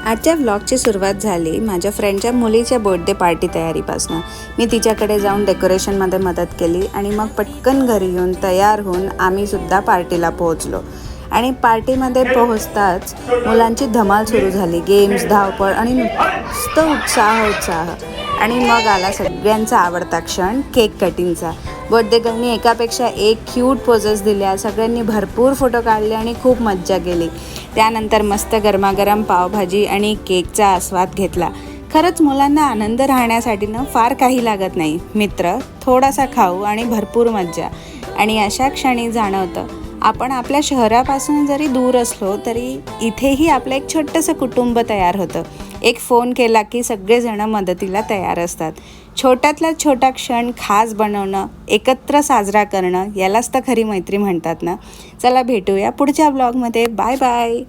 आजच्या व्लॉगची सुरुवात झाली माझ्या फ्रेंडच्या मुलीच्या बर्थडे पार्टी तयारीपासून। मी तिच्याकडे जाऊन डेकोरेशनमध्ये मदत केली आणि मग पटकन घरी येऊन तयार होऊन आम्ही सुद्धा पार्टीला पोहोचलो। आणि पार्टीमध्ये पोहोचताच मुलांची धमाल सुरू झाली, गेम्स, धावपळ आणि नुसतं उत्साह। आणि मग आला सगळ्यांचा आवडता क्षण, केक कटिंगचा। बर्थडे गर्लनी एकापेक्षा एक क्यूट पोजेस दिल्या, सगळ्यांनी भरपूर फोटो काढले आणि खूप मज्जा केली। त्यानंतर मस्त गरमागरम पावभाजी आणि केकचा आस्वाद घेतला। खरंच मुलांना आनंद राहण्यासाठी फार काही लागत नाही, मित्र, थोडासा खाऊ आणि भरपूर मज्जा। आणि अशा क्षणी जाणवतं आपण आपल्या शहरापासून जरी दूर असलो तरी इथेही आपलं एक छोटंसं कुटुंब तयार होतं। एक फोन केला की सगळेजण मदतीला तयार असतात। छोट्यातला छोटा क्षण खास बनवणं, एकत्र साजरा करणं, यालाच तर खरी मैत्री म्हणतात ना। चला भेटूया पुढच्या ब्लॉगमध्ये। Bye bye.